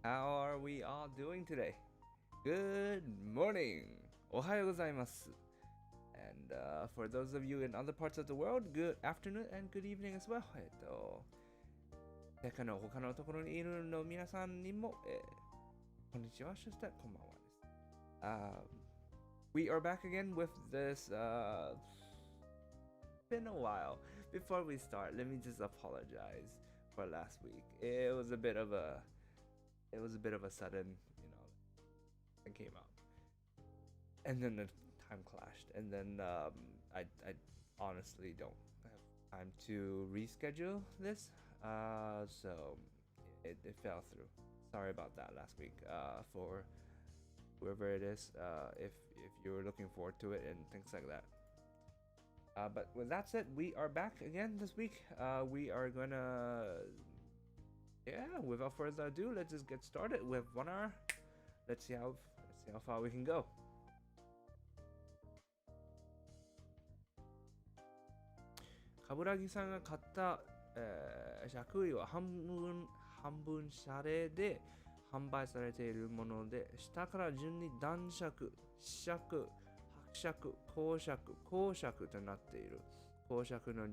How are we all doing today? Good morning! おはようございます。And for those of you in other parts of the world, good afternoon and good evening as well. 世界の他のところにいるの皆さんにも、こんにちは、そしてこんばんはです。We are back again with this, been a while. Before we start, let me just apologize for last week. It was a bit of a sudden, it came out. And then the time clashed. And then I honestly don't have time to reschedule this. So it fell through. Sorry about that last week. For whoever it is, if you're looking forward to it and things like that. But with that said, we are back again this week. We are gonna, without further ado, let's just get started with 1 hour. Let's see how far we can go. 冠城さんが買った、爵位は半分謝礼で販売されているもので、下から順に男爵、子爵、伯爵、公爵、公爵となっている。公爵の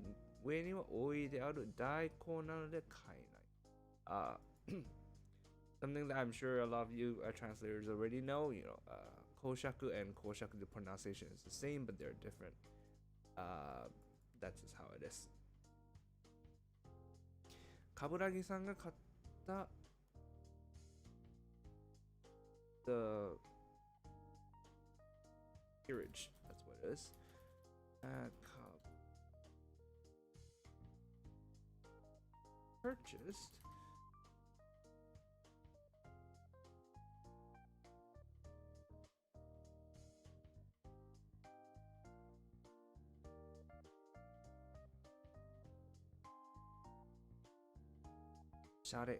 上には王位である代行なので買えない。Something that I'm sure a lot of you translators already know, koshaku and koshaku, the pronunciation is the same, but they're different. That's just how it is. 冠城さんが買った the peerage, that's what it is. Purchased Shari.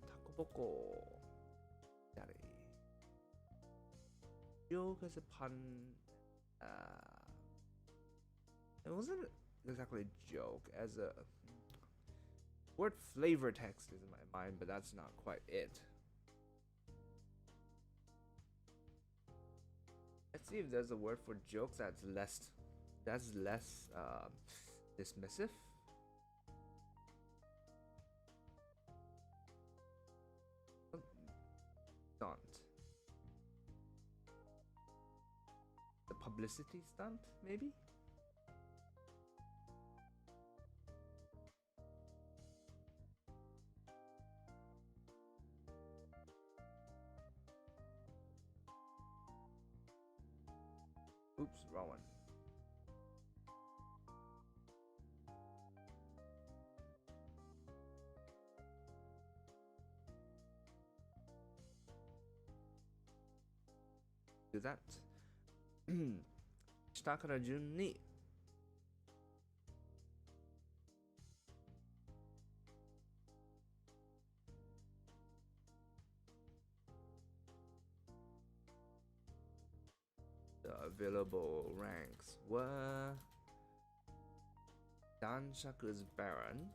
Takoboko. Shari. Joke as a pun. It wasn't exactly a joke, as a word flavor text is in my mind, but that's not quite it. Let's see if there's a word for jokes that's less dismissive. Stunt. The publicity stunt, maybe? Oops, wrong one. Do that. 下から順にThe available ranks were 男爵 is Baron,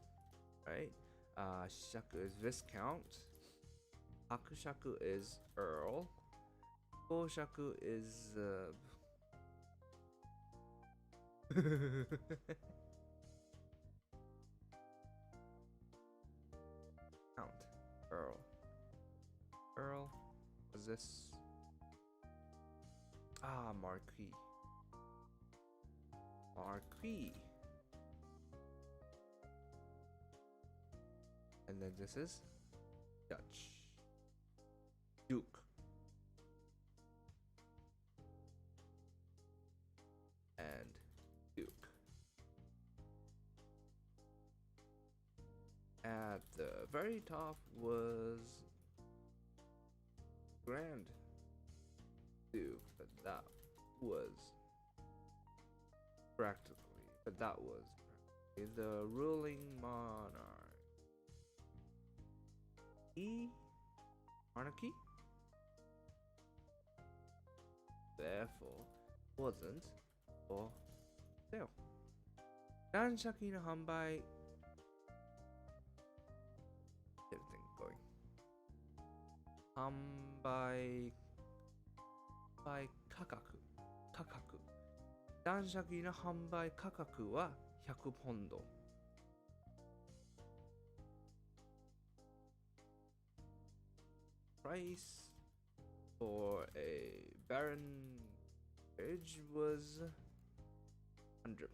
right? 子爵 is Viscount. 伯爵 is Earl. 公爵 is Count. Earl was this Marquis. And then this is Dutch. Duke. And Duke. At the very top was Grand Duke, but that was practically the ruling monarch. Monarchy? Therefore, wasn't for sale. 断捨機の販売 everything going 販売価格断捨機の販売価格は100ポンド。Price for a barren fridge was £100.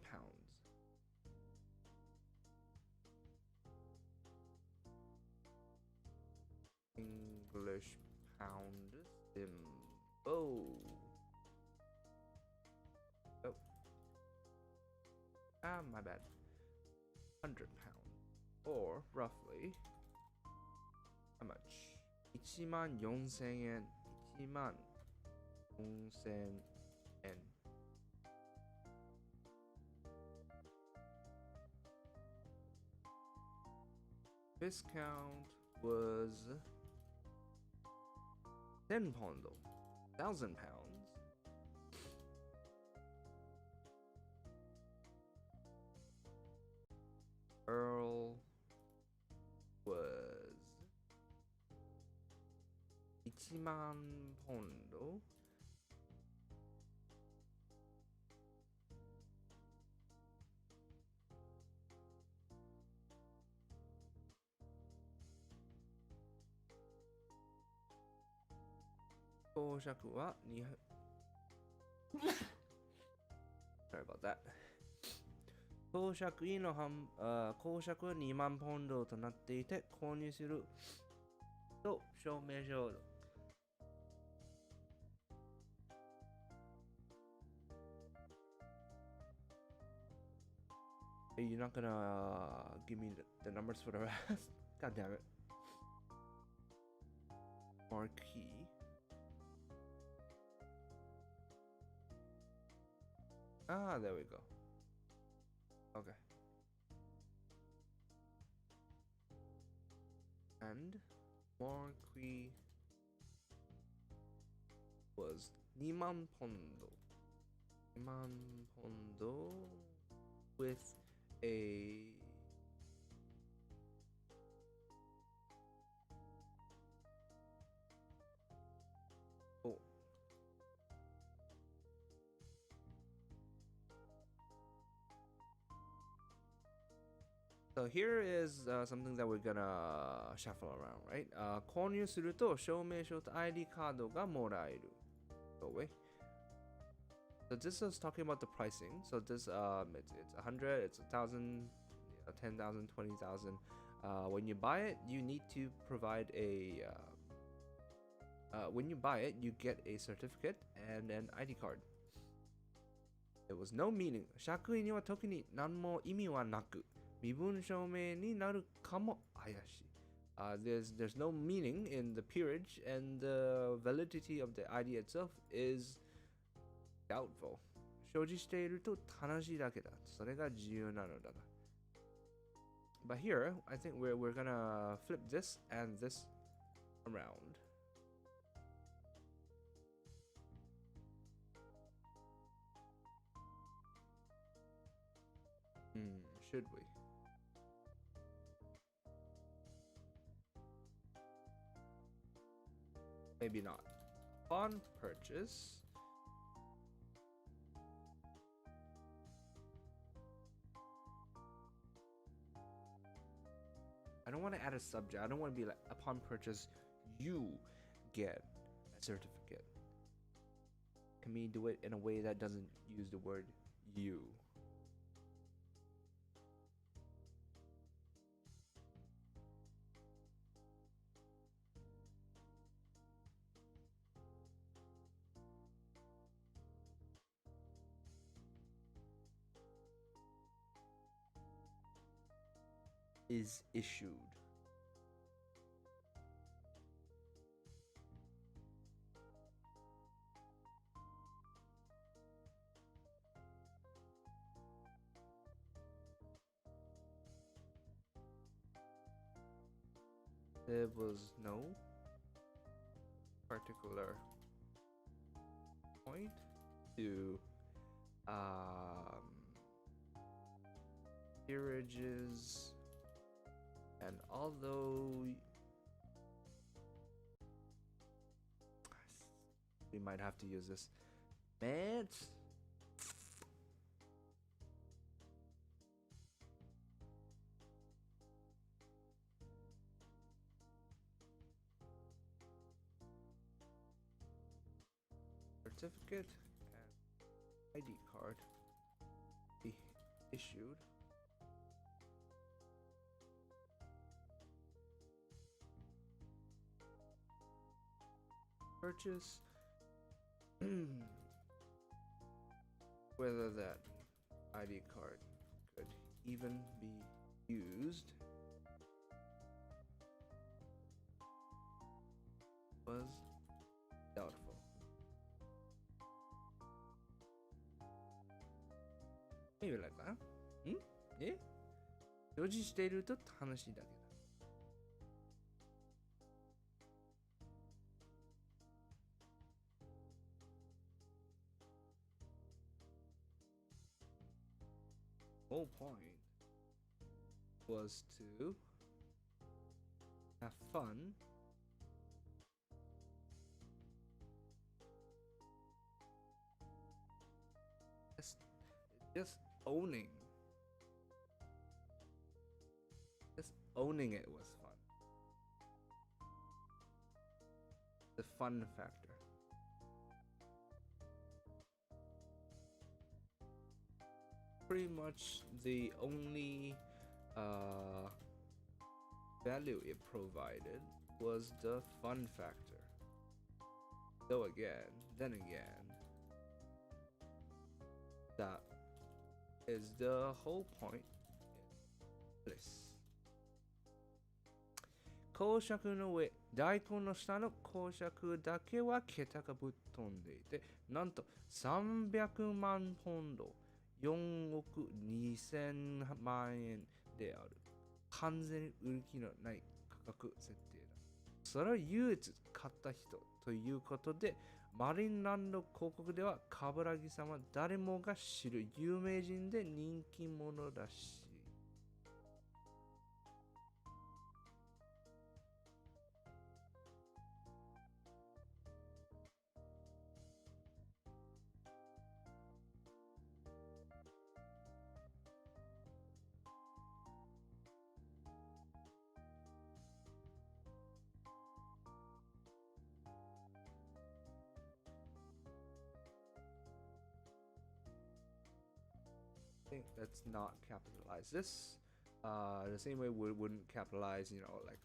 English pound symbol. Oh. My bad. £100. Or roughly how much? 14,000円。14,000円。Discount was 10 pound, 1,000 pounds. Earl was 1,000,000 ポンド。公爵はSorry about that. 公爵は2万ポンドとなっていて、購入すると証明書。You're not gonna give me the numbers for the rest? God damn it. Marquee. Ah, there we go. Okay. And Marquee was 2万ポンド。2万ポンド with a So here is something that we're gonna shuffle around, right? 購入すると証明書と ID カードがもらえる。Go away. So this is talking about the pricing. So this it's 100, it's 1,000, 10,000, 20,000. When you buy it, you need to provide a when you buy it, you get a certificate and an ID card. There was no meaning. 借印には特に何も意味はなく、身分証明になるかも怪しい。There's no meaning in the peerage, and the validity of the ID itself is doubtful. 所持していると楽しいだけだ。それが自由なのだが。But here, I think we're gonna flip this and this around. Should we? Maybe not. Upon purchase, I don't want to add a subject. I don't want to be like, upon purchase, you get a certificate. Can we do it in a way that doesn't use the word you? Is issued. There was no particular point to peerages, and although we might have to use this, man. Certificate and ID card be issued. Purchase. Whether that ID card could even be used was doubtful. Maybe like that. Yeah? 所持していると話だけだ。Whole point was to have fun just owning it was fun. The fun factor. Pretty much the only value it provided was the fun factor. Though then again, that is the whole point in this. 公爵の上、大根の下の公爵だけは桁がぶっ飛んでいて、なんと300万ポンド、4億2000万円である。完全に売り切りのない価格設定だ。それを唯一買った人ということで、マリンランド広告では冠城さんは誰もが知る有名人で人気者らしい。Let's not capitalize this. The same way we wouldn't capitalize, like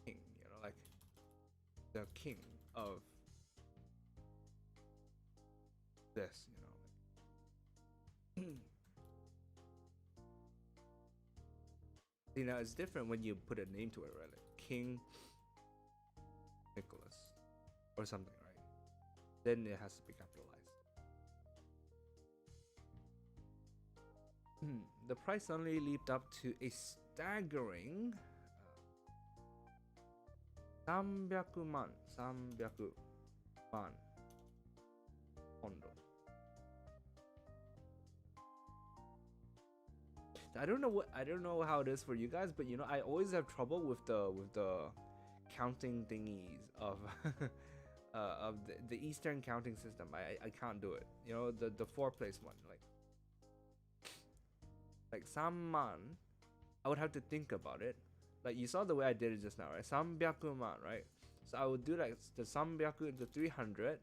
king, like the king of this, it's different when you put a name to it, right? Like King Nicholas or something, right? Then it has to be capitalized. The price only leaped up to a staggering 300万ポンド。I don't know how it is for you guys, but I always have trouble with the counting thingies of of the Eastern counting system. I can't do it. The 4-place one, like 3万, I would have to think about it. Like you saw the way I did it just now, right? 300万, right? So I would do like the 300 into 300,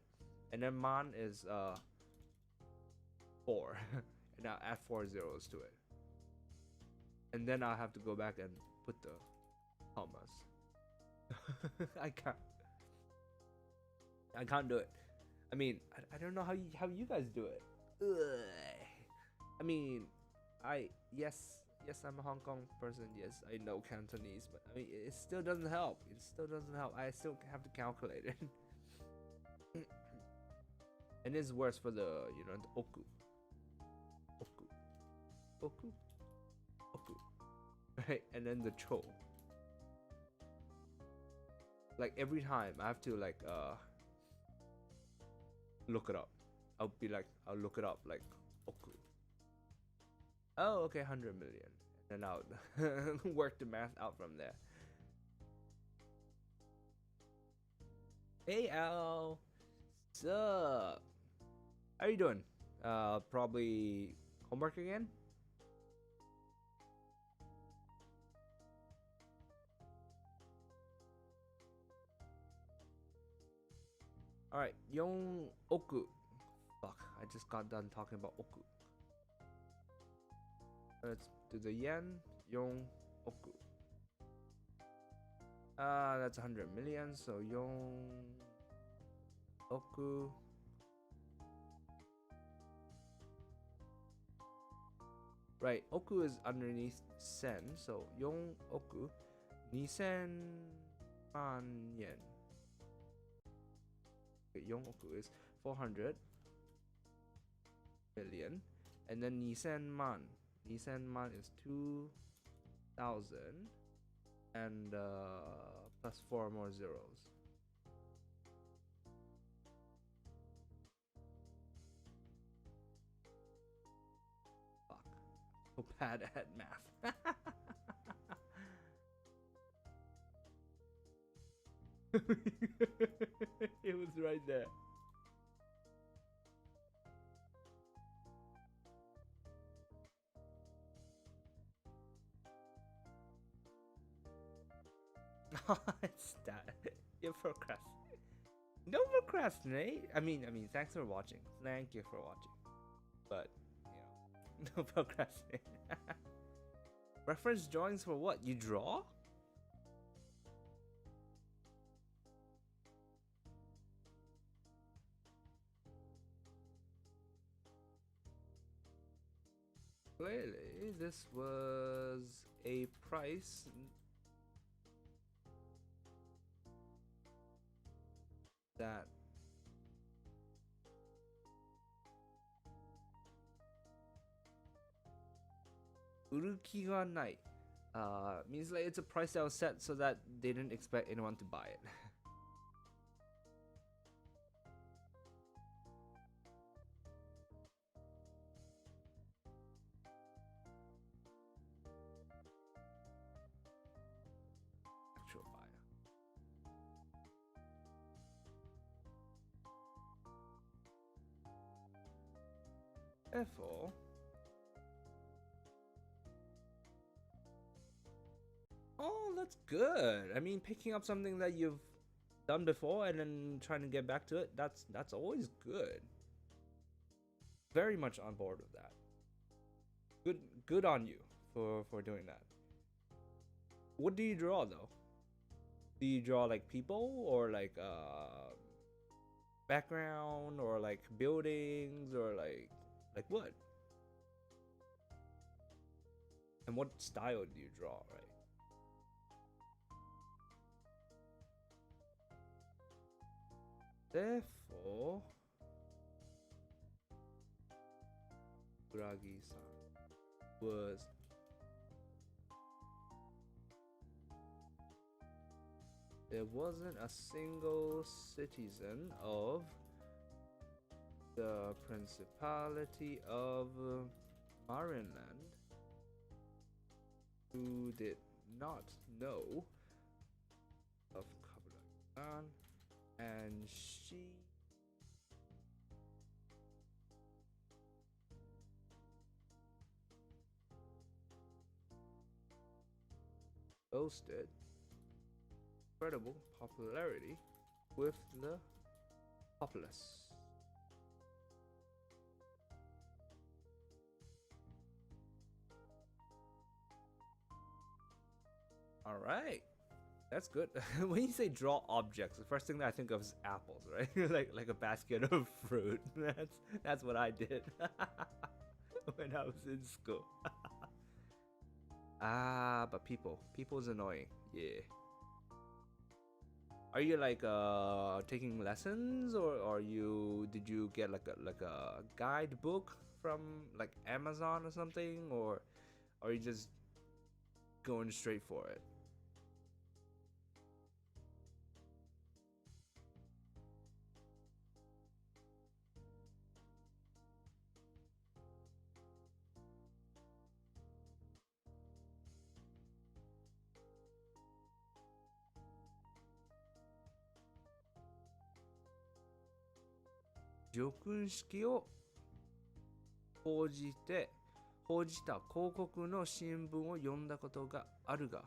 and then man is 4, and I'll add 4 zeros to it, and then I'll have to go back and put the commas. I can't do it. I mean, I don't know how you guys do it. Ugh. I mean, yes, I'm a Hong Kong person. Yes, I know Cantonese, but I mean, it still doesn't help. I still have to calculate it. And it's worse for the the oku, right? And then the cho. Like every time I have to look it up. I'll look it up like oku. Oh, okay, 100 million. And then I'll work the math out from there. Hey Al, sup? How you doing? Probably homework again? Alright, Yon Oku. Fuck, I just got done talking about Oku. Let's do the yen. Yon Oku. That's 100 million, so Yon Oku. Right, Oku is underneath sen, so Yon Oku. Nisen man yen. Yongoku is 400 million, and then Nisan man is 2,000 and plus 4 more zeros. Fuck, so bad at math. It was right there. It's that. You're procrastinating. Don't procrastinate. I mean, thanks for watching. Thank you for watching. But, you know, don't procrastinate. Reference drawings for what? You draw? Clearly, this was a price that uruki ga nai means like it's a price that was set so that they didn't expect anyone to buy it. Actual buyer. Therefore, oh, that's good. I mean, picking up something that you've done before and then trying to get back to it, that's always good. Very much on board with that. Good on you for doing that. What do you draw though? Do you draw like people or like background or like buildings or like what? And what style do you draw, right? Therefore, Uragi-san was there wasn't a single citizen of the Principality of Marinland who did not know of Kabulakan, and she boasted incredible popularity with the populace. All right, that's good. When you say draw objects, the first thing that I think of is apples, right? like a basket of fruit. That's what I did when I was in school. But people's annoying. Yeah. Are you like taking lessons, or did you get like a guidebook from like Amazon or something, or are you just going straight for it? 叙勲式を報じた広告の新聞を読んだことがあるが、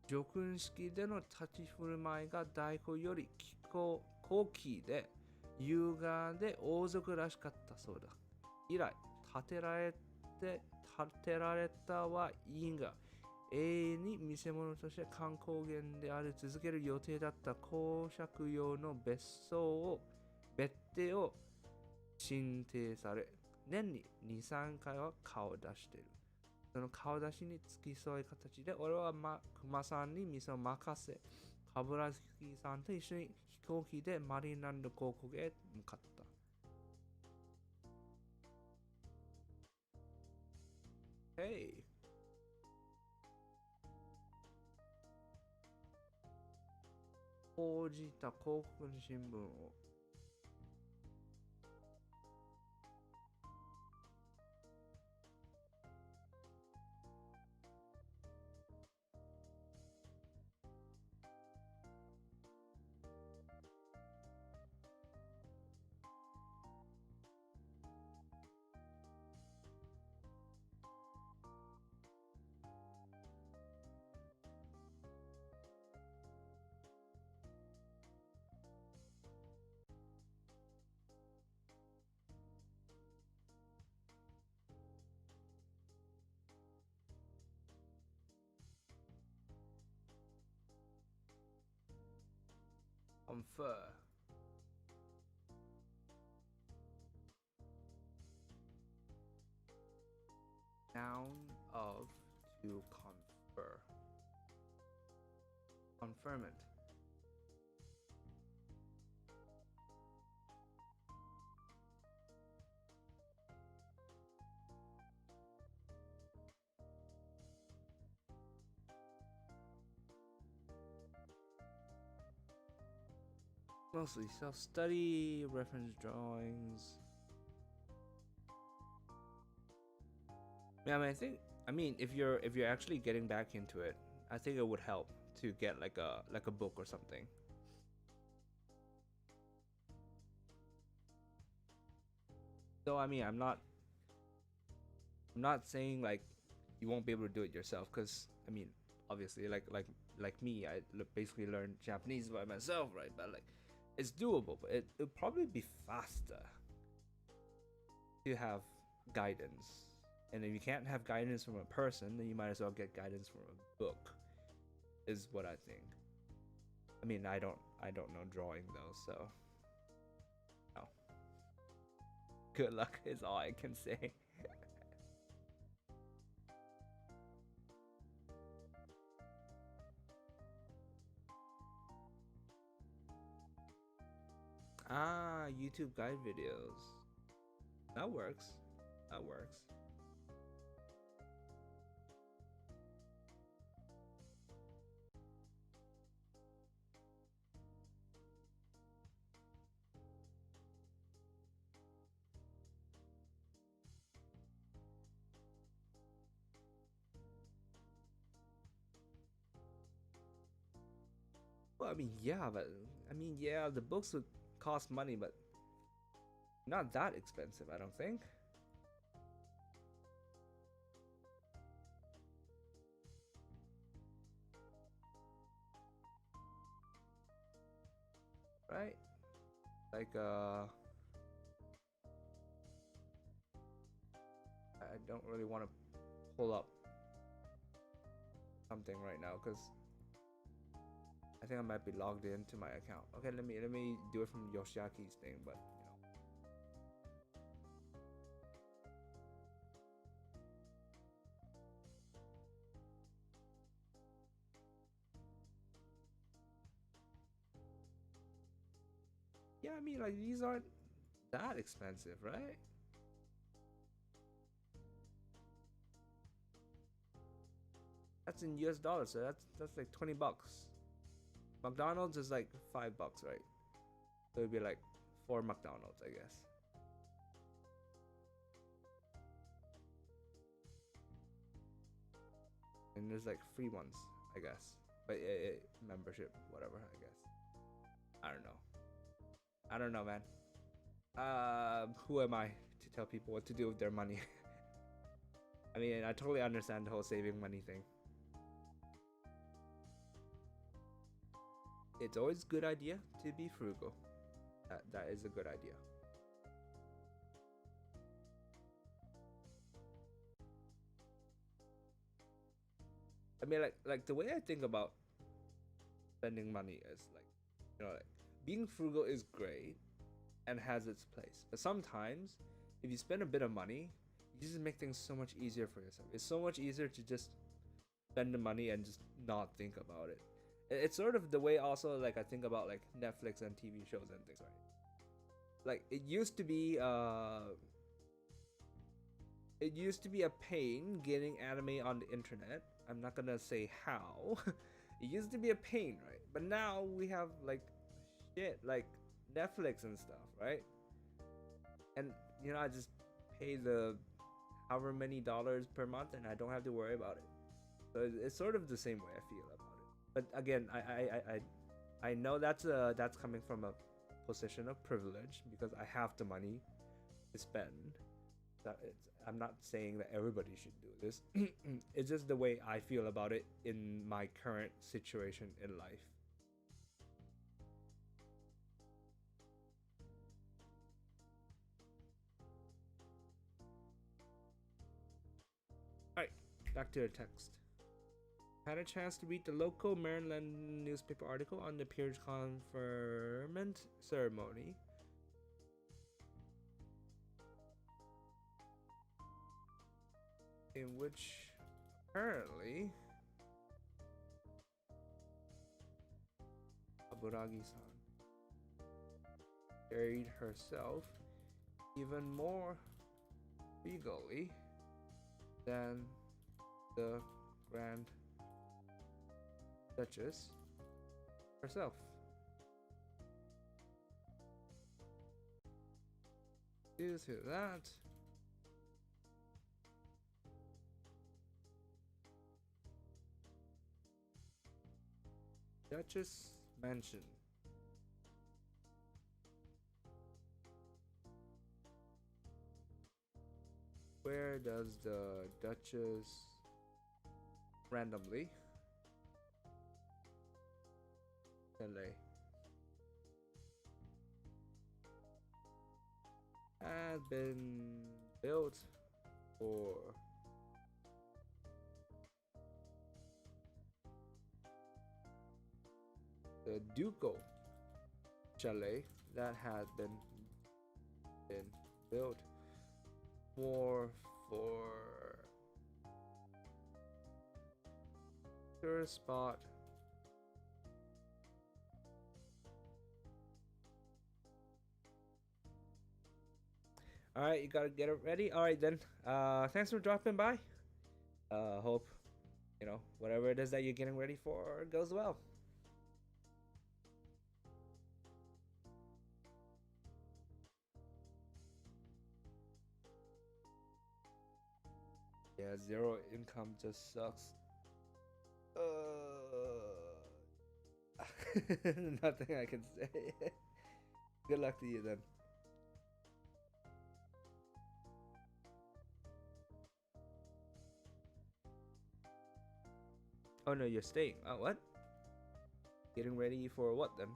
叙勲式での立ち振る舞いが大工より高貴で優雅で王族らしかったそうだ。以来、建てられたはいいが、永遠に見せ物として観光源であり続ける予定だった公爵用の別邸を進呈され、年に2、3回は顔を出している。その顔出しに付き添い形で、俺は熊さんに店を任せ、カブラスキーさんと一緒に飛行機でマリーランド広告へ向かった。Hey! 報じた広告の新聞をconfer. Noun of to confer. Conferment. Mostly self-study, reference drawings. Yeah, I mean, if you're actually getting back into it, I think it would help to get like a book or something. So I mean, I'm not saying like you won't be able to do it yourself, because I mean, obviously, like me, I basically learned Japanese by myself, right? But like, it's doable, but it'll probably be faster to have guidance. And if you can't have guidance from a person, then you might as well get guidance from a book, is what I think. I mean, I don't know drawing though, so no. Good luck is all I can say. YouTube guide videos. That works. That works. Well, I mean, yeah, the books would cost money, but not that expensive, I don't think. Right? Like, I don't really want to pull up something right now because I think I might be logged into my account. Okay, let me do it from Yoshiaki's thing, but you know. Yeah, I mean, like, these aren't that expensive, right? That's in US dollars, so that's like $20. McDonald's is like $5, right? So it'd be like 4 McDonald's, I guess. And there's like free ones, I guess. But yeah, membership, whatever, I guess. I don't know, man. Who am I to tell people what to do with their money? I mean, I totally understand the whole saving money thing. It's always a good idea to be frugal. That is a good idea. I mean, like the way I think about spending money is like, like being frugal is great and has its place. But sometimes, if you spend a bit of money, you just make things so much easier for yourself. It's so much easier to just spend the money and just not think about it. It's sort of the way also like I think about like Netflix and TV shows and things, right? Like it used to be a pain getting anime on the internet. I'm not gonna say how. It used to be a pain, right? But now we have like shit like Netflix and stuff, right? And I just pay the however many dollars per month and I don't have to worry about it. So it's sort of the same way I feel about it. But again, I know that's coming from a position of privilege because I have the money to spend. I'm not saying that everybody should do this. It's just the way I feel about it in my current situation in life. Alright, back to the text. Had a chance to read the local Maryland newspaper article on the peerage conferment ceremony. In which apparently Aburagi-san carried herself even more regally than the Grand Duchess herself. Due to that, Duchess Mansion. Where does the Duchess randomly LA has been built for the ducal chalet that had been built more for tourist spot All right, you gotta get it ready. All right then. Thanks for dropping by. Hope whatever it is that you're getting ready for goes well. Yeah, zero income just sucks. Nothing I can say. Good luck to you then. Oh no, you're staying. Oh, what? Getting ready for what then?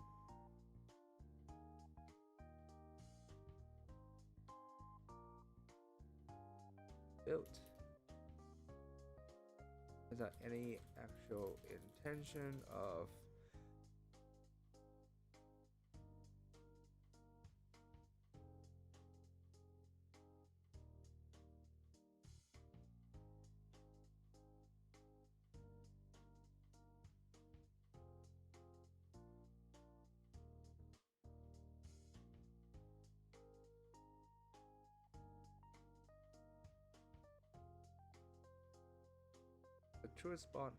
Built. Without any actual intention of the truest bond.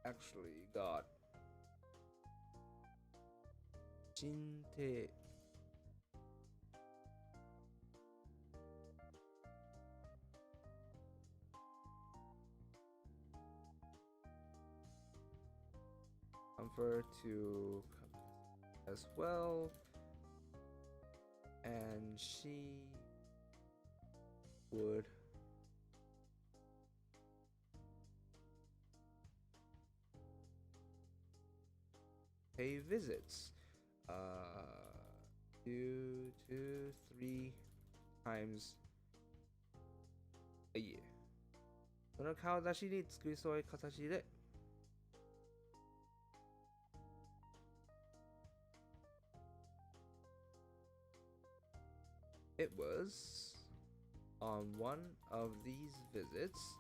Actually got Jinte. comfort to as well, and she would pay visits 2 to 3 times a year. その顔出しに付き添い形でIt was on one of these visits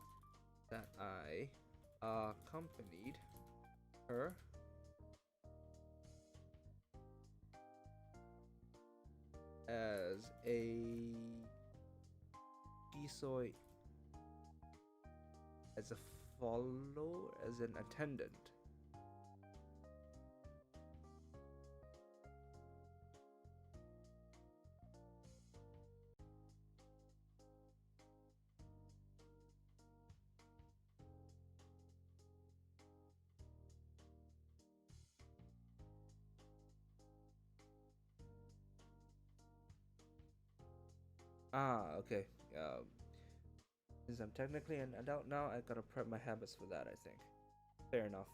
that I accompanied her as a follower, as an attendant. Okay. Since I'm technically an adult now, I gotta prep my habits for that, I think. Fair enough.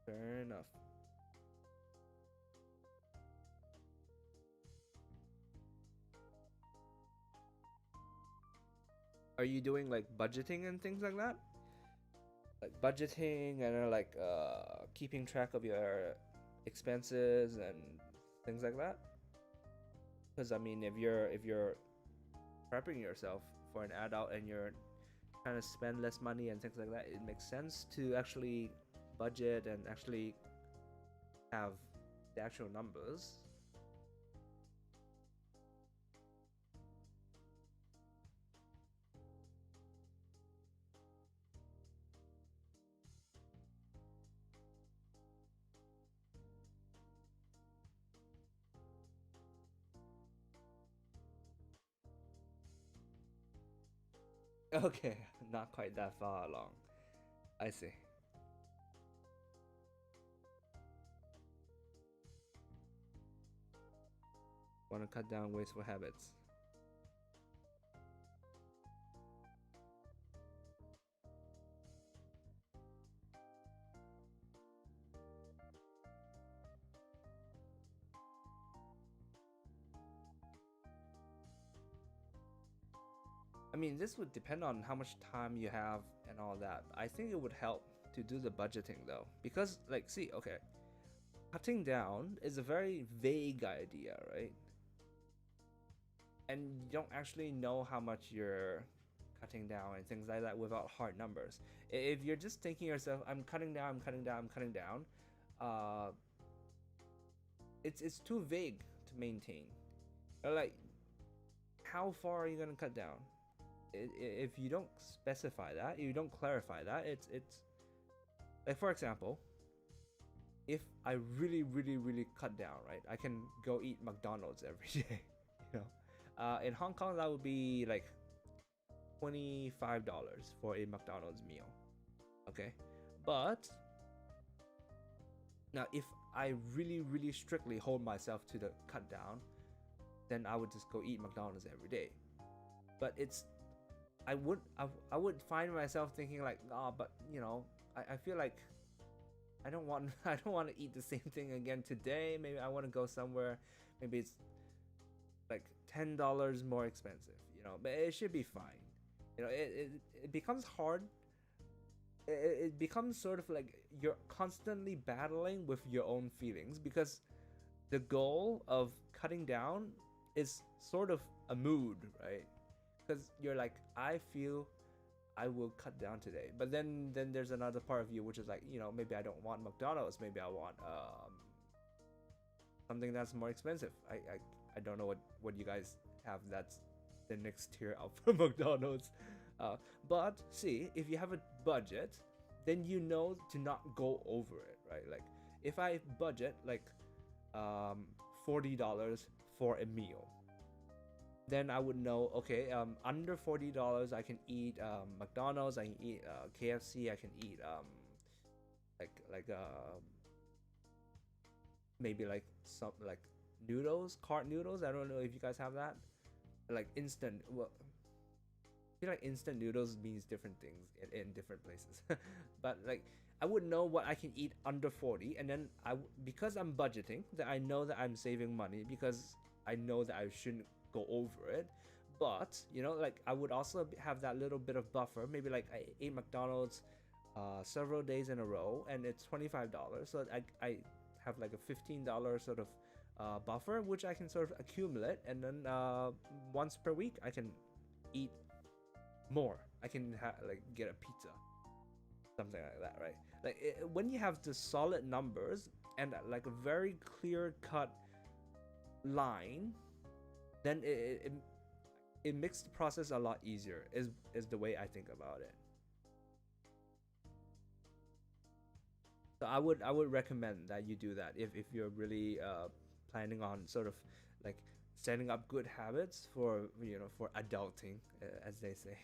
Fair enough. Are you doing like budgeting and things like that? Like budgeting and like keeping track of your expenses and things like that? Because I mean, if you're prepping yourself for an adult and you're trying to spend less money and things like that, it makes sense to actually budget and actually have the actual numbers. Okay, not quite that far along. I see. Want to cut down wasteful habits. I mean, this would depend on how much time you have and all that. I think it would help to do the budgeting though, because like, see, okay, cutting down is a very vague idea, right? And you don't actually know how much you're cutting down and things like that without hard numbers. If you're just thinking to yourself, I'm cutting down, I'm cutting down, I'm cutting down, it's too vague to maintain. Like, how far are you gonna cut down? If you don't specify that, you don't clarify that, it's like, for example, if I really cut down, right, I can go eat McDonald's every day. You know, in Hong Kong that would be like $25 for a McDonald's meal. Okay, but now if I really strictly hold myself to the cut down, then I would just go eat McDonald's every day. But I would find myself thinking like, but you know, I feel like I don't want to eat the same thing again today. Maybe I want to go somewhere. Maybe it's like $10 more expensive, you know, but it should be fine. You know, it becomes hard. It becomes sort of like you're constantly battling with your own feelings, because the goal of cutting down is sort of a mood, right? Because you're like, I feel I will cut down today, but then there's another part of you which is like, you know, maybe I don't want McDonald's, maybe I want something that's more expensive. I don't know what you guys have that's the next tier up from McDonald's, but see, if you have a budget, then you know to not go over it, right? Like if I budget like $40 for a meal, then I would know, okay, under $40 I can eat maybe like some like noodles, cart noodles. I don't know if you guys have that. Like instant. Well, I feel like instant noodles means different things in different places. But like I would know what I can eat under 40, and then because I'm budgeting, that I know that I'm saving money because I know that I shouldn't go over it. But you know, like I would also have that little bit of buffer. Maybe like I ate McDonald's several days in a row, and it's $25. So I have like a $15 sort of buffer, which I can sort of accumulate, and then once per week I can eat more. I can like get a pizza, something like that, right? Like when you have the solid numbers and like a very clear cut line, then it makes the process a lot easier. Is the way I think about it. So I would recommend that you do that if you're really planning on sort of like setting up good habits for for adulting, as they say.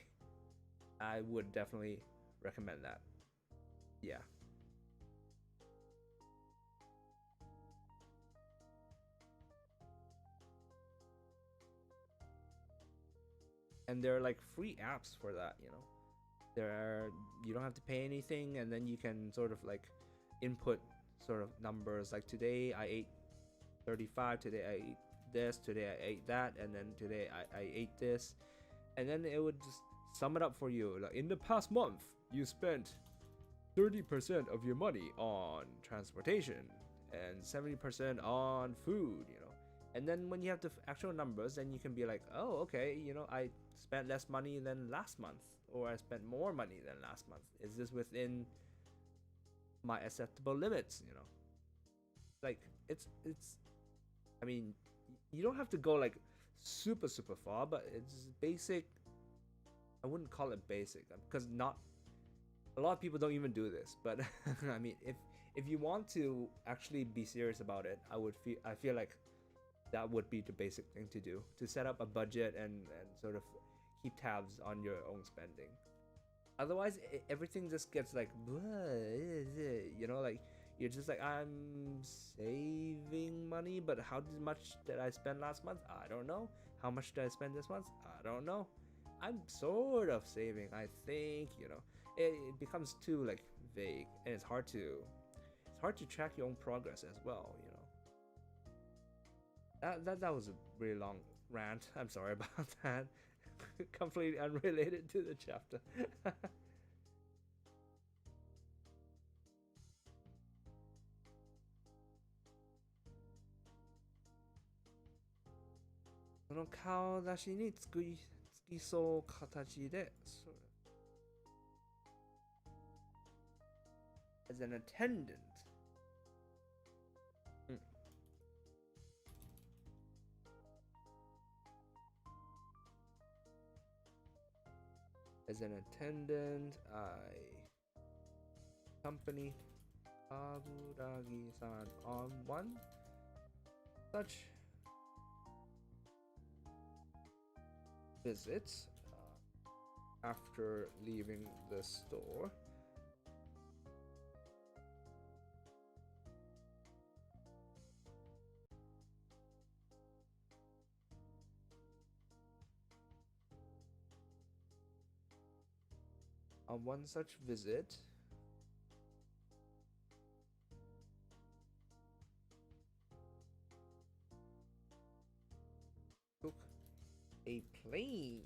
I would definitely recommend that. Yeah. And there are like free apps for that, you don't have to pay anything, and then you can sort of like input sort of numbers like today I ate 35, today I ate this, today I ate that, and then today I ate this, and then it would just sum it up for you. Like in the past month you spent 30% of your money on transportation and 70% on food, and then when you have the actual numbers, then you can be like, oh, okay, I spent less money than last month, or I spent more money than last month. Is this within my acceptable limits? Like it's I mean, you don't have to go like super far, but it's basic. I wouldn't call it basic because not a lot of people don't even do this, but I mean, if you want to actually be serious about it, I feel like that would be the basic thing to do, to set up a budget and sort of keep tabs on your own spending. Otherwise everything just gets like like you're just like, I'm saving money, but how much did I spend last month? I don't know. How much did I spend this month? I don't know. I'm sort of saving, I think. It becomes too like vague, and it's hard to track your own progress as well. That was a really long rant. I'm sorry about that. Completely unrelated to the chapter. その顔出しにつきそう形で、as an attendant. As an attendant, accompany Kaburagi-san on one such visit after leaving the store. On one such visit, took a plane.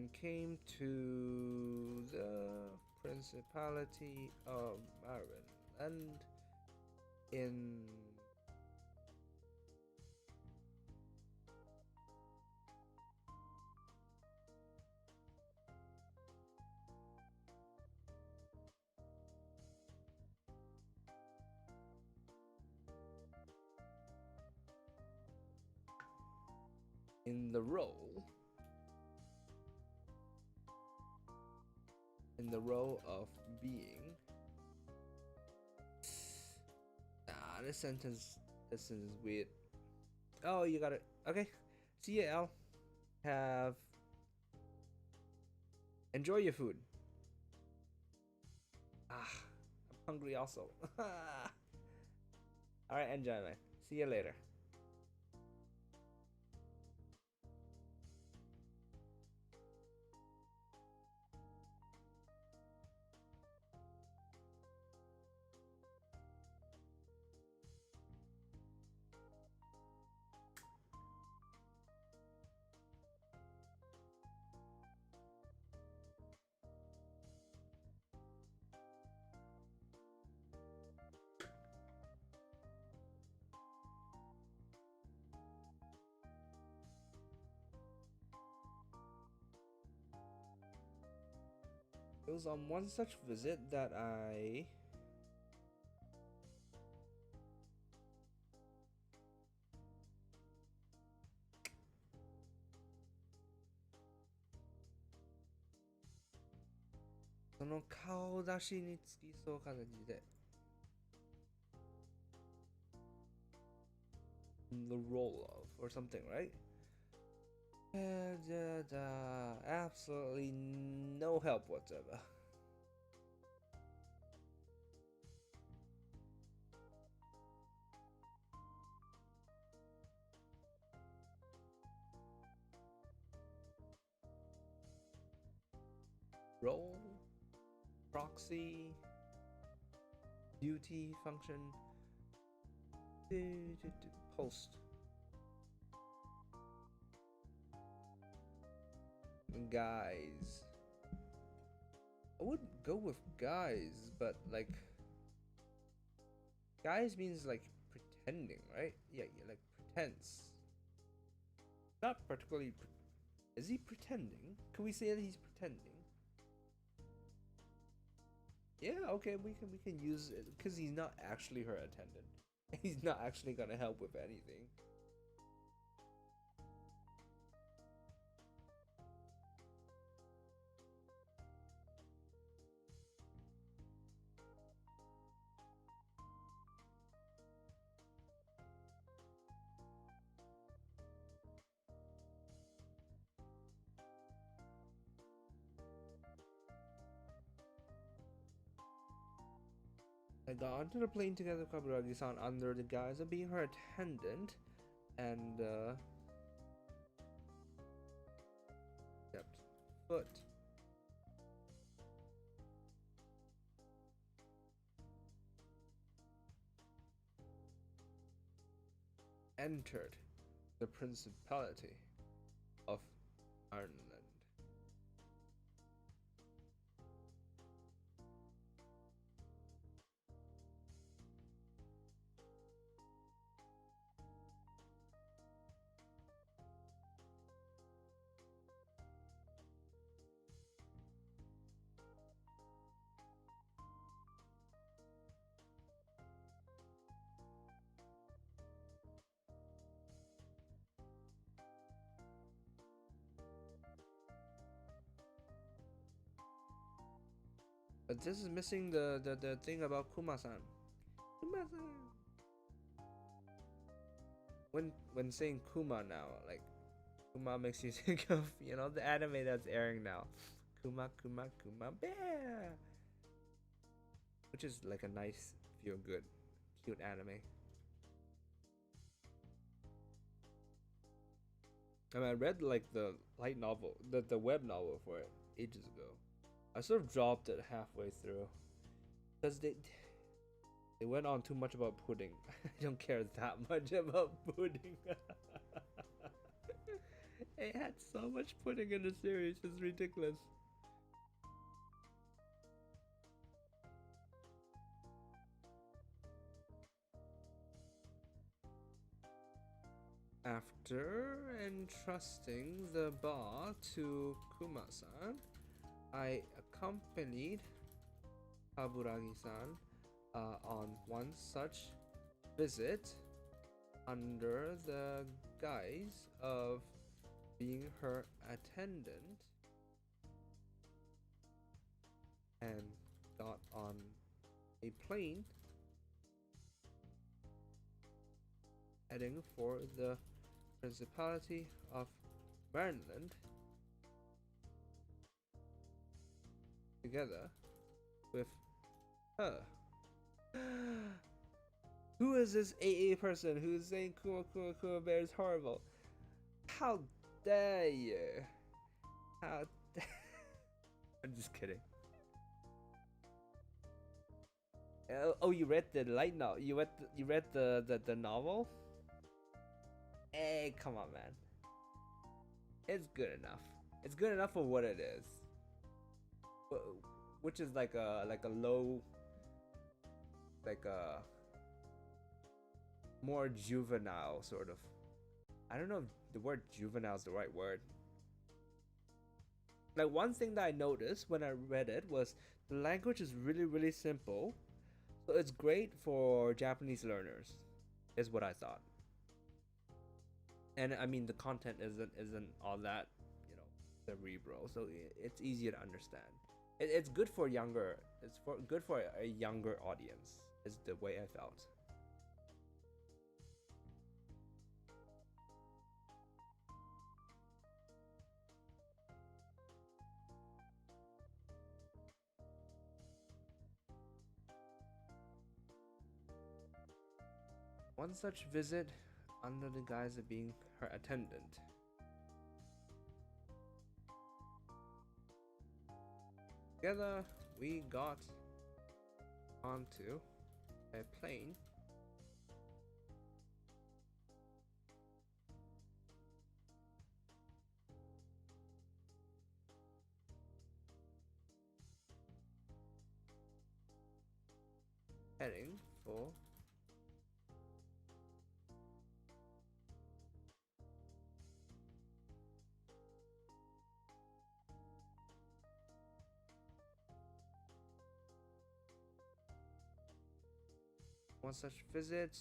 and came to the Principality of Maryland in the role of being. This sentence is weird. Oh, you got it. Okay. See ya, Al. Enjoy your food. I'm hungry also. Alright, enjoy, man. See you later. It was on one such visit that Iその顔出しにつきそう感じで the role of or something, right? Absolutely no help whatsoever. Role, proxy, duty function, post. Guys, I would go with guys, but like guys means like pretending, right? Yeah, like pretense. Not particularly. Is he pretending? Can we say that he's pretending? Yeah, okay, we can use it because he's not actually her attendant. He's not actually gonna help with anything. I got onto the plane together with Kaburagi-san under the guise of being her attendant, and stepped foot. Entered the Principality of Ireland. But this is missing the thing about Kuma-san. Kuma-san. When saying Kuma now, like Kuma makes you think of, you know, the anime that's airing now. Kuma bear. Which is like a nice, feel good, cute anime. I mean, I read like the light novel, the web novel for it ages ago. I sort of dropped it halfway through because they went on too much about pudding. I don't care that much about pudding. It had so much pudding in the series, it's ridiculous. After entrusting the bar to Kuma-san, I accompanied Kaburagi-san on one such visit under the guise of being her attendant, and got on a plane heading for the Principality of Maryland together with her. Who is this AA person who's saying Kuma Bear is horrible? How dare you? How dare I'm just kidding. Oh, you read the light novel? You read the novel? Hey, come on, man. It's good enough. It's good enough for what it is. Which is like a low, like a more juvenile sort of. I don't know if the word juvenile is the right word. Like, one thing that I noticed when I read it was the language is really simple, so it's great for Japanese learners, is what I thought. And I mean, the content isn't all that, you know, cerebral, so it's easier to understand. It's good for younger. It's good for a younger audience, is the way I felt. One such visit under the guise of being her attendant. Together, we got onto a plane heading for one such visit.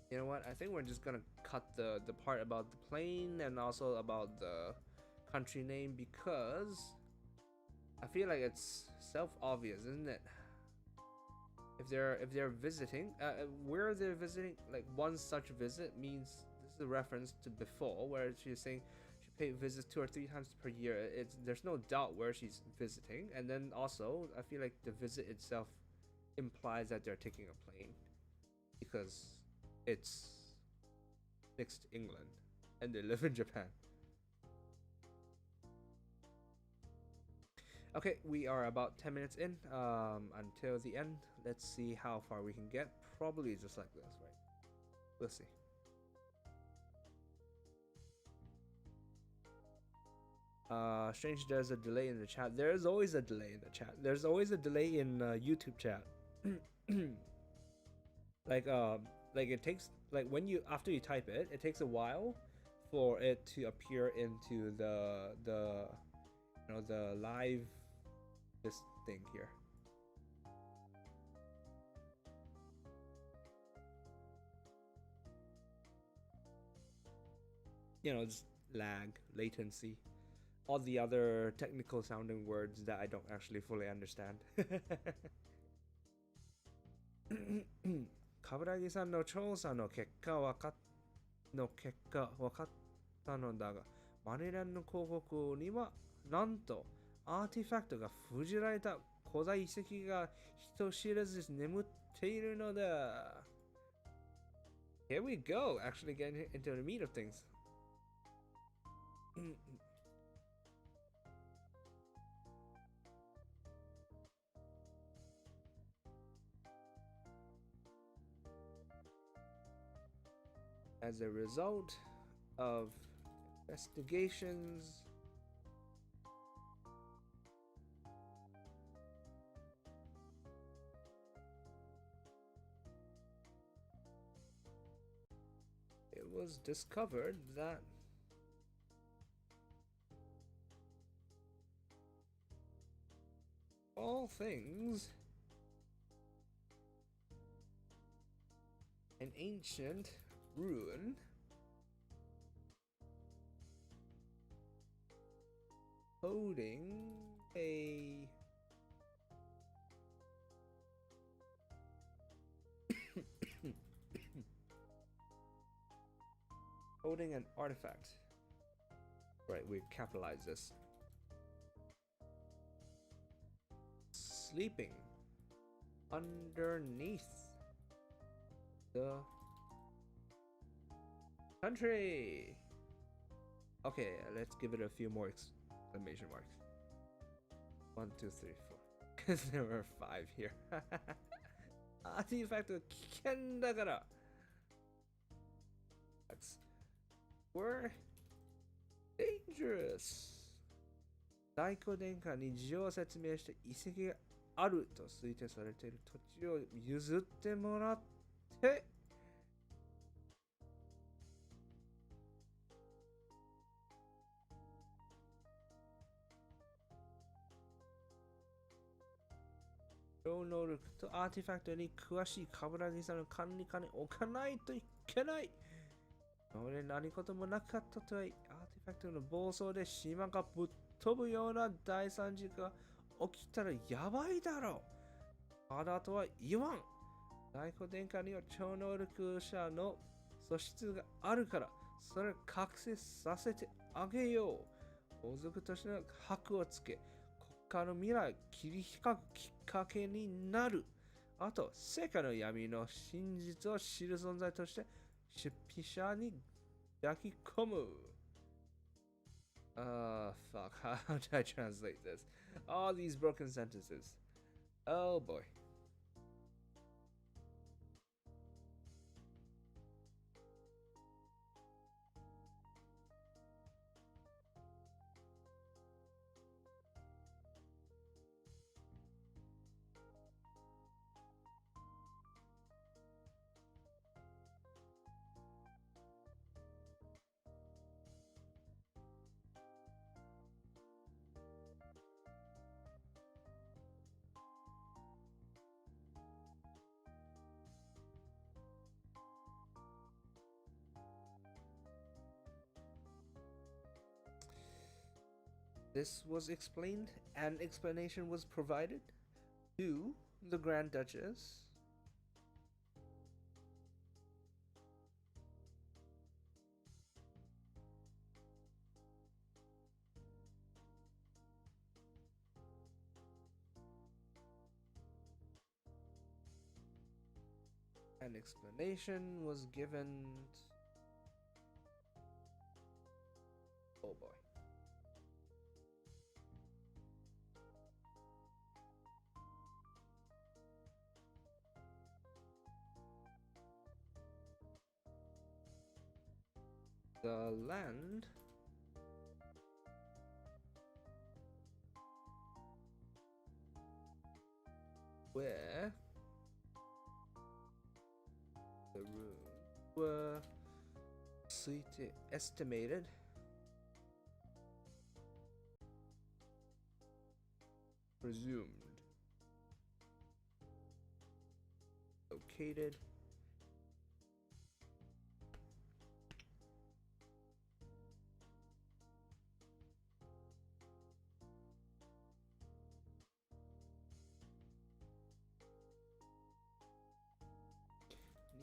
You know what? I think we're just gonna cut the part about the plane and also about the country name, because I feel like it's self-obvious, isn't it? If they're visiting, where they're visiting, like one such visit means this is a reference to before, where she's saying she pay visits 2 or 3 times per year. There's no doubt where she's visiting, and then also I feel like the visit itself implies that they're taking a plane, because it's mixed England and they live in Japan. Okay, we are about 10 minutes in until the end. Let's see how far we can get. Probably just like this, right? We'll see. Strange, there's a delay in the chat. There's always a delay in the chat. There's always a delay in YouTube chat. Like it takes, like when you, after you type it, it takes a while for it to appear into the you know, the live this thing here. You know, just lag, latency, all the other technical sounding words that I don't actually fully understand. Kaburagi-san の調査の結果分かったのだが、マネランの広告にはなんとアーティファクトが封じられた古代遺跡が人知れず眠っているのだ。Here we go, actually getting into the meat of things. as a result of investigations, it was discovered that all things, an ancient ruin holding a holding an artifact. Right, we capitalize this. Sleeping underneath the country. Okay, let's give it a few more exclamation marks. 1, 2, 3, 4. Because there were 5 here. Artifact 危険だから。Were dangerous. 大古殿下に事情を説明して遺跡があると推定されている土地を譲ってもらって超能力とアーティファクトに詳しい冠城さんの管理下に置かないといけない。俺何事もなかったとはいえ、アーティファクトの暴走で島がぶっ飛ぶような大惨事が起きたらやばいだろう。ただとは言わん。大古殿下には超能力者の素質があるから、それを覚醒させてあげよう。王族としての箔をつけ、国家の未来を切り開くきっかけになる。あと、世界の闇の真実を知る存在として、出費者に抱き込む。Fuck, how do I translate this? All these broken sentences. Oh boy. This was explained, and explanation was provided to the Grand Duchess. An explanation was given. Oh boy. The land where the ruins were estimated presumed located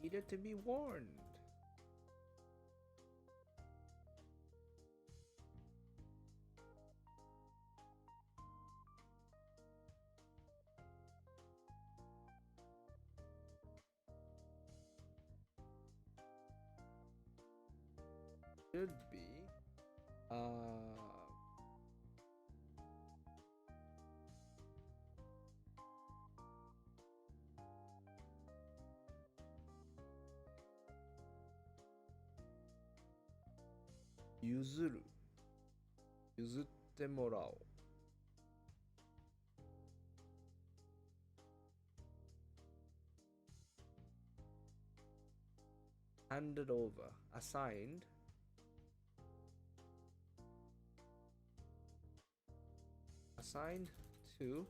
needed to be warned. Should be 譲る。譲ってもらおう。handed over, assigned, assigned to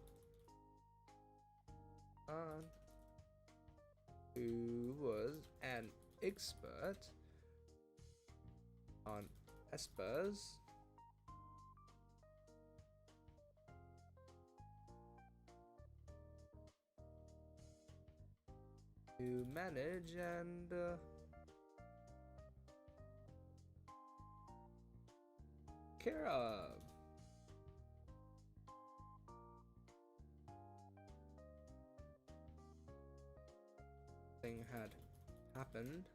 who was an expert on espers to manage and care of. Thing had happened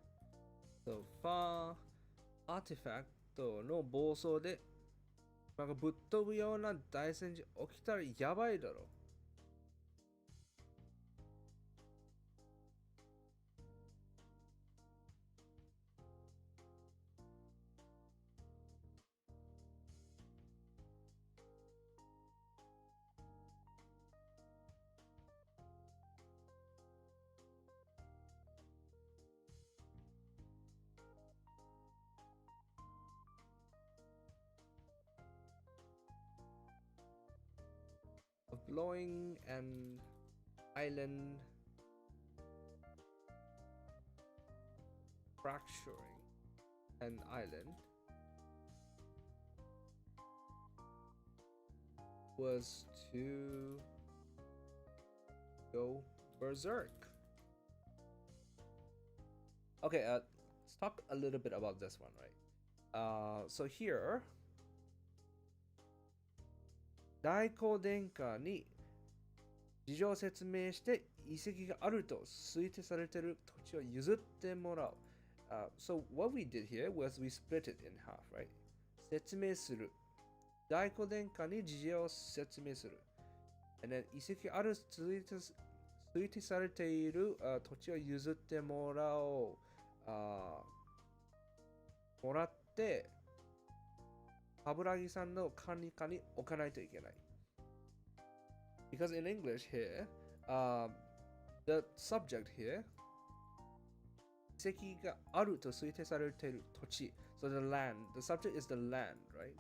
so far. アーティファクトの暴走でなんかぶっ飛ぶような大戦時起きたらやばいだろ。Of blowing an island, fracturing an island was to go berserk. Okay, let's talk a little bit about this one, right? So here, 大公殿下に事情を説明して遺跡があると推定されている土地を譲ってもらう。So what we did here was we split it in half, right? 説明する。大公殿下に事情を説明する。And then 遺跡ある推定されている土地を譲ってもらおう。もらって、冠城さんの管理下に置かないといけない。Because in English here, the subject here, 遺跡があると推定されている土地。So the land, the subject is the land, right?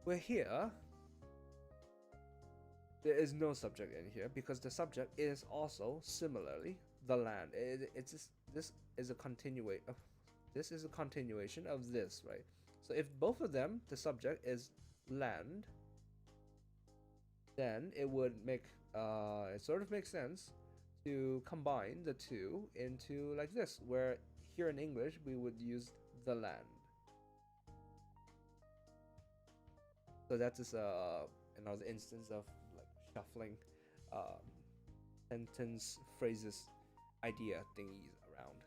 Where here, there is no subject in here because the subject is also similarly the land. This is a continuation of this, right? So if both of them, the subject is land, then it would make it sort of makes sense to combine the two into like this, where here in English we would use the land. So that is another instance of like shuffling sentence phrases idea thingies around.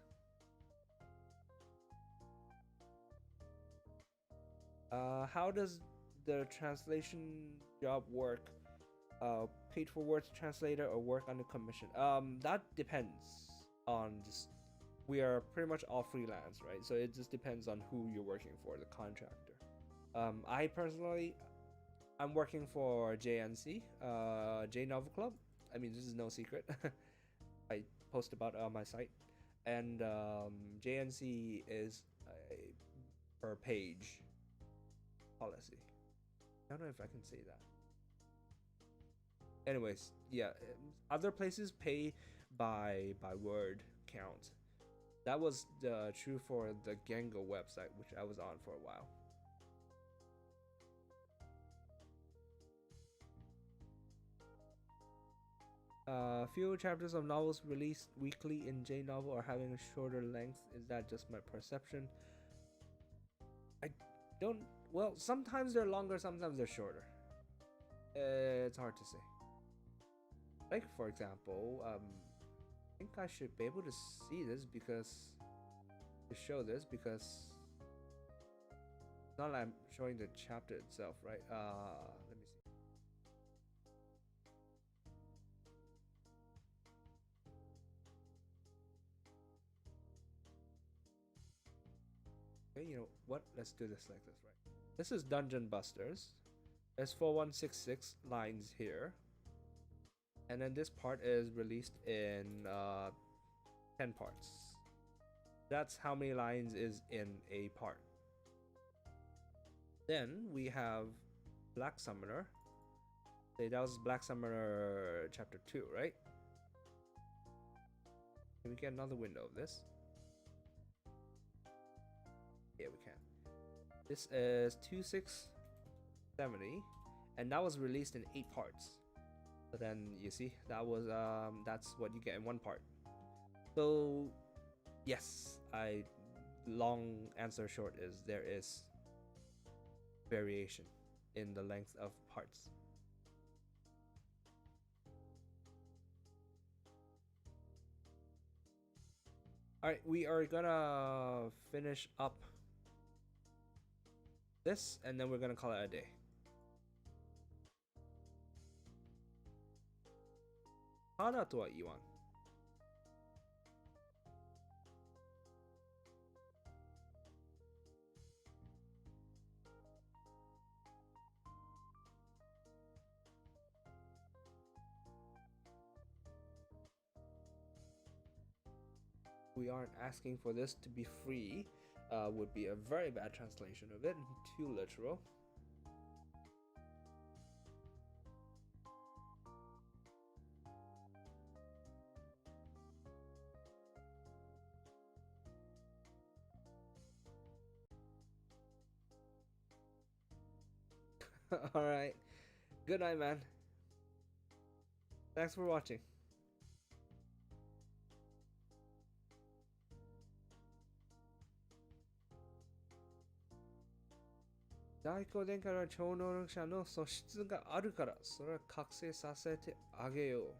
How does the translation job work? Paid for words translator or work under commission? That depends on just, we are pretty much all freelance, right? So it just depends on who you're working for, the contractor. I personally, I'm working for JNC, J Novel Club. I mean, this is no secret. I post about it on my site. And JNC is a per page policy. I don't know if I can say that. Anyways, yeah, other places pay by word count. That was true for the Gengo website, which I was on for a while. Few chapters of novels released weekly in J Novel are having a shorter length. Is that just my perception? I don't. Well, sometimes they're longer, sometimes they're shorter. It's hard to say. Like, for example, I think I should be able to see this because to show this because it's not like I'm showing the chapter itself, right? Let me see. Okay, you know what? Let's do this like this, right? This is Dungeon Busters. There's 4166 lines here. And then this part is released in 10 parts. That's how many lines is in a part. Then we have Black Summoner. Say that was Black Summoner chapter 2, right? Can we get another window of this? Yeah, we can. This is 2670, and that was released in 8 parts. So then you see that was that's what you get in one part. So yes, long answer short is there is variation in the length of parts. Alright, we are gonna finish up this and then we're gonna call it a day. Hana to wa iwan. We aren't asking for this to be free. Would be a very bad translation of it, too literal. Alright. Good night, man. Thanks for watching. 大光殿下の超能力者の素質があるから、それは覚醒させてあげよう。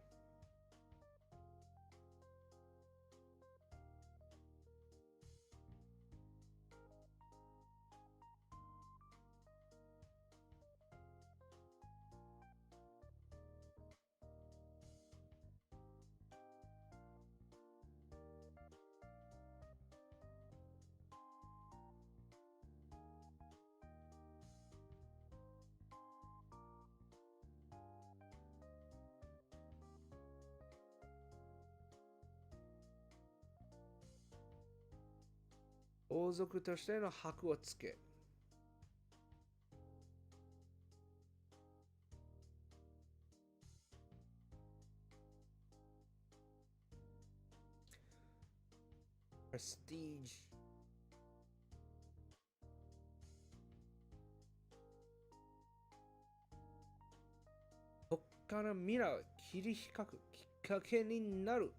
王族としての箔をつけ。Prestige。こっから未来を切り開くきっかけになる。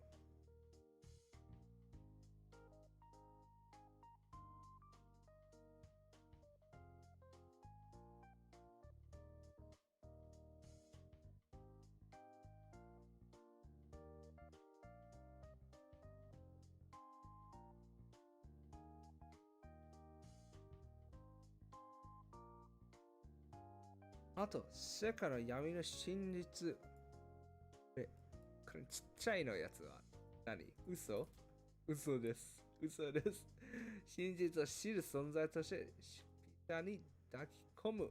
あと、世から闇の真実。これちっちゃいのやつは何？嘘？嘘です。嘘です。真実を知る存在として下に抱き込む。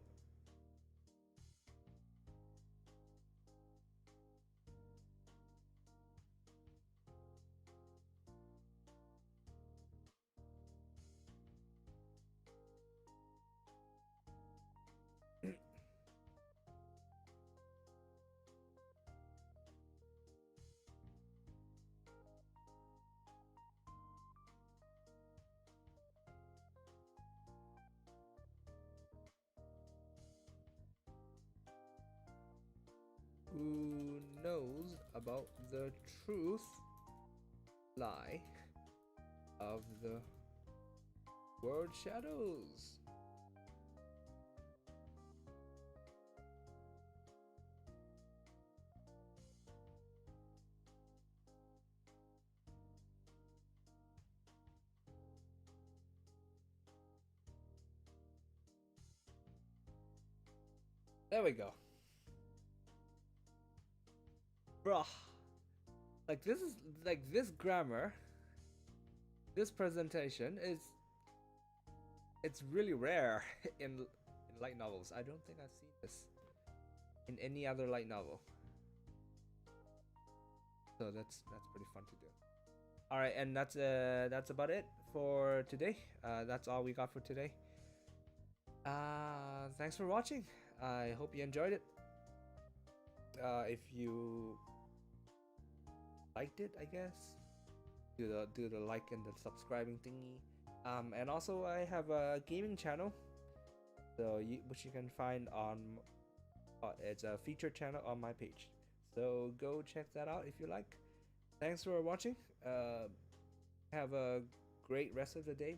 Who knows about the truth lie of the world shadows? There we go. Bruh, like this grammar, this presentation is it's really rare in light novels. I don't think I've seen this in any other light novel. So that's pretty fun to do. All right, and that's about it for today. That's all we got for today. Thanks for watching. I hope you enjoyed it. If you liked it, I guess do the like and the subscribing thingy. And also I have a gaming channel, so which you can find on it's a featured channel on my page. So go check that out if you like. Thanks for watching. Have a great rest of the day